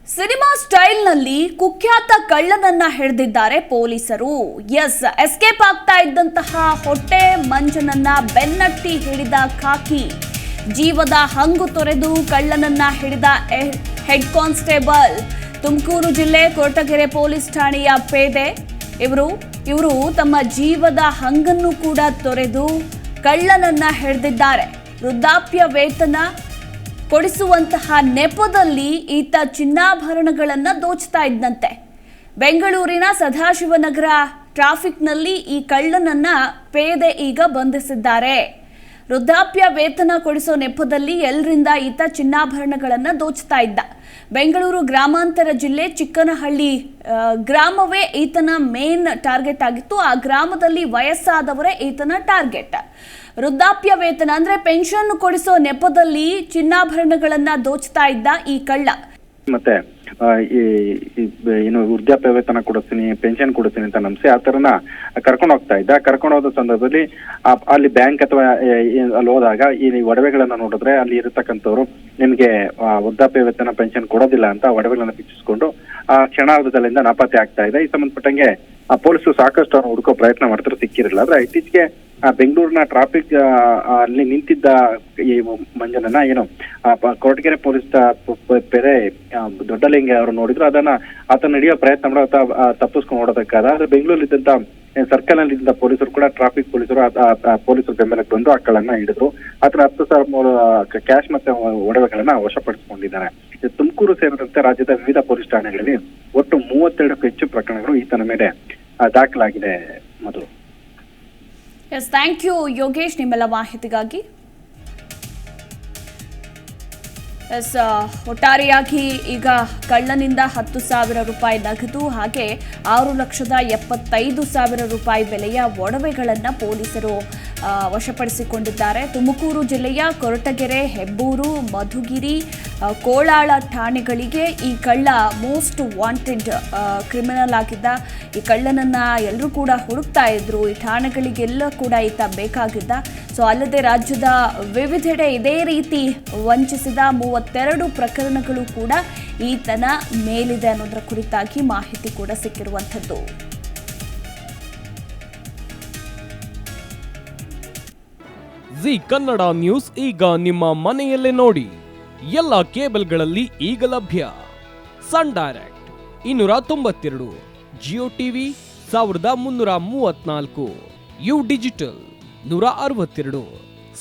Cinema ಸ್ಟೈಲ್ನಲ್ಲಿ ಕುಖ್ಯಾತ ಕಳ್ಳನನ್ನ ಹಿಡಿದಿದ್ದಾರೆ ಪೊಲೀಸರು. ಎಸ್ಕೇಪ್ ಆಗ್ತಾ ಇದ್ದಂತಹ ಹೊಟ್ಟೆ ಮಂಜನನ್ನ ಬೆನ್ನಟ್ಟಿ ಹಿಡಿದ ಖಾಕಿ ಜೀವದ ಹಂಗು ತೊರೆದು ಕಳ್ಳನನ್ನ ಹಿಡಿದ ಹೆಡ್ ಕಾನ್ಸ್ಟೇಬಲ್ ತುಮಕೂರು ಜಿಲ್ಲೆ ಕೊರಟಗೆರೆ ಪೊಲೀಸ್ ಠಾಣೆಯ ಪೇದೆ. ಇವರು ತಮ್ಮ ಜೀವದ ಹಂಗನ್ನು ಕೂಡ ತೊರೆದು ಕಳ್ಳನನ್ನ ಹಿಡಿದಿದ್ದಾರೆ. ವೃದ್ಧಾಪ್ಯ ವೇತನ ಕೊಡಿಸುವಂತಹ ನೆಪದಲ್ಲಿ ಈತ ಚಿನ್ನಾಭರಣಗಳನ್ನ ದೋಚ್ತಾ ಇದ್ದಂತೆ. ಬೆಂಗಳೂರಿನ ಸದಾಶಿವನಗರ ಟ್ರಾಫಿಕ್ನಲ್ಲಿ ಈ ಕಳ್ಳನನ್ನ ಪೇದೆ ಈಗ ಬಂಧಿಸಿದ್ದಾರೆ. ವೃದ್ಧಾಪ್ಯ ವೇತನ ಕೊಡಿಸೋ ನೆಪದಲ್ಲಿ ಎಲ್ಲರಿಂದ ಈತ ಚಿನ್ನಾಭರಣಗಳನ್ನ ದೋಚ್ತಾ ಇದ್ದ. ಬೆಂಗಳೂರು ಗ್ರಾಮಾಂತರ ಜಿಲ್ಲೆ ಚಿಕ್ಕನಹಳ್ಳಿ ಗ್ರಾಮವೇ ಈತನ ಮೇನ್ ಟಾರ್ಗೆಟ್ ಆಗಿತ್ತು. ಆ ಗ್ರಾಮದಲ್ಲಿ ವಯಸ್ಸಾದವರೇ ಈತನ ಟಾರ್ಗೆಟ್. ವೃದ್ಧಾಪ್ಯ ವೇತನ ಅಂದ್ರೆ ಪೆನ್ಷನ್ ಕೊಡಿಸೋ ನೆಪದಲ್ಲಿ ಚಿನ್ನಾಭರಣಗಳನ್ನ ದೋಚ್ತಾ ಇದ್ದ ಈ ಕಳ್ಳ. ಮತ್ತೆ ಏನು ವೃದ್ಧಾಪ್ಯ ವೇತನ ಕೊಡಿಸ್ತೀನಿ, ಪೆನ್ಷನ್ ಕೊಡಿಸ್ತೀನಿ ಅಂತ ನಂಬಿಸಿ ಆ ತರನ ಕರ್ಕೊಂಡು ಹೋಗ್ತಾ ಇದ್ದ. ಕರ್ಕೊಂಡು ಹೋದ ಸಂದರ್ಭದಲ್ಲಿ ಅಲ್ಲಿ ಬ್ಯಾಂಕ್ ಅಥವಾ ಅಲ್ಲಿ ಹೋದಾಗ ಈ ಒಡವೆಗಳನ್ನ ನೋಡಿದ್ರೆ ಅಲ್ಲಿ ಇರತಕ್ಕಂಥವ್ರು ನಿಮ್ಗೆ ವೃದ್ಧಾಪ್ಯ ವೇತನ ಪೆನ್ಷನ್ ಕೊಡೋದಿಲ್ಲ ಅಂತ ಒಡವೆಗಳನ್ನ ಬಿಚ್ಚಿಸ್ಕೊಂಡು ಆ ಕ್ಷಣಾರ್ಧದಲ್ಲಿಂದ ನಾಪತ್ತೆ ಆಗ್ತಾ ಇದೆ. ಈ ಸಂಬಂಧಪಟ್ಟಂಗೆ ಪೊಲೀಸರು ಸಾಕಷ್ಟು ಅವ್ರು ಹುಡುಕೋ ಪ್ರಯತ್ನ ಮಾಡ್ತಾರೆ, ಸಿಕ್ಕಿರಲಿಲ್ಲ. ಆದ್ರೆ ಇತ್ತೀಚೆಗೆ ಬೆಂಗಳೂರಿನ ಟ್ರಾಫಿಕ್ ಅಲ್ಲಿ ನಿಂತಿದ್ದ ಈ ಮಂಜನನ್ನ ಏನು ಕೊರಟಗೆರೆ ಪೊಲೀಸ್ ಬೇರೆ ದೊಡ್ಡಲಿಂಗ ಅವರು ನೋಡಿದ್ರು. ಆತನ ಹಿಡಿಯೋ ಪ್ರಯತ್ನ ಮಾಡೋ ತಪ್ಪಿಸ್ಕೊಂಡು ನೋಡೋದಕ್ಕಾದ. ಆದ್ರೆ ಬೆಂಗಳೂರಿದ್ದಂತ ಸರ್ಕಲ್ ಅಲ್ಲಿ ಇದ್ದ ಪೊಲೀಸರು ಕೂಡ ಟ್ರಾಫಿಕ್ ಪೊಲೀಸರು ಬೆಂಬಲಕ್ಕೆ ಬಂದು ಆ ಕಳ್ಳನ್ನ ಹಿಡಿದ್ರು. ಆತನ 10,000 ಕ್ಯಾಶ್ ಮತ್ತೆ ಒಡವೆಗಳನ್ನ ವಶಪಡಿಸಿಕೊಂಡಿದ್ದಾರೆ. ತುಮಕೂರು ಸೇರಿದಂತೆ ರಾಜ್ಯದ ವಿವಿಧ ಪೊಲೀಸ್ ಠಾಣೆಗಳಲ್ಲಿ ಒಟ್ಟು 32ಕ್ಕೂ ಹೆಚ್ಚು ಪ್ರಕರಣಗಳು ಈತನ ಮೇಲೆ ದಾಖಲಾಗಿದೆ. ಮೊದಲು ಥ್ಯಾಂಕ್ ಯು ಯೋಗೇಶ್ ನಿಮ್ಮೆಲ್ಲ ಮಾಹಿತಿಗಾಗಿ. ಒಟ್ಟಾರೆಯಾಗಿ ಈಗ ಕಳ್ಳನಿಂದ 10,000 ರೂಪಾಯಿ ನಗದು ಹಾಗೆ 6,75,000 ರೂಪಾಯಿ ಬೆಲೆಯ ಒಡವೆಗಳನ್ನು ಪೊಲೀಸರು ವಶಪಡಿಸಿಕೊಂಡಿದ್ದಾರೆ. ತುಮಕೂರು ಜಿಲ್ಲೆಯ ಕೊರಟಗೆರೆ, ಹೆಬ್ಬೂರು, ಮಧುಗಿರಿ, ಕೋಳಾಳ ಠಾಣೆಗಳಿಗೆ ಈ ಕಳ್ಳ ಮೋಸ್ಟ್ ವಾಂಟೆಡ್ ಕ್ರಿಮಿನಲ್ ಆಗಿದ್ದ. ಈ ಕಳ್ಳನನ್ನ ಎಲ್ಲರೂ ಕೂಡ ಹುಡುಕ್ತಾ ಇದ್ರು. ಈ ಠಾಣೆಗಳಿಗೆಲ್ಲ ಕೂಡ ಈತ ಬೇಕಾಗಿದ್ದ. ಅಲ್ಲದೆ ರಾಜ್ಯದ ವಿವಿಧೆಡೆ ಇದೇ ರೀತಿ ವಂಚಿಸಿದ 32 ಪ್ರಕರಣಗಳು ಕೂಡ ಈತನ ಮೇಲಿದೆ ಅನ್ನೋದರ ಕುರಿತಾಗಿ ಮಾಹಿತಿ ಕೂಡ ಸಿಕ್ಕಿರುವಂಥದ್ದು. ಜಿ ಕನ್ನಡ ನ್ಯೂಸ್ ಈಗ ನಿಮ್ಮ ಮನೆಯಲ್ಲೇ ನೋಡಿ. ಎಲ್ಲ ಕೇಬಲ್ಗಳಲ್ಲಿ ಈಗ ಲಭ್ಯ. Sun direct 292, Jio TV 1334, U digital 162,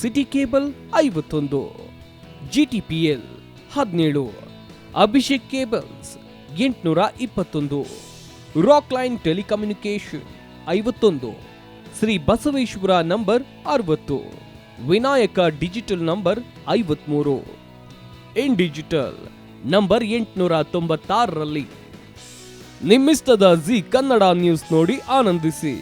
city cable 51, GTPL 17, Abhishek cables 821, Rockline telecommunication 51, Shri Basaveshwara number 60, Vinayaka digital number 53, in digital number 896ರಲ್ಲಿ. ನಿಮ್ಮಿಸ್ತದ ಜಿ ಕನ್ನಡ ನ್ಯೂಸ್ ನೋಡಿ ಆನಂದಿಸಿ.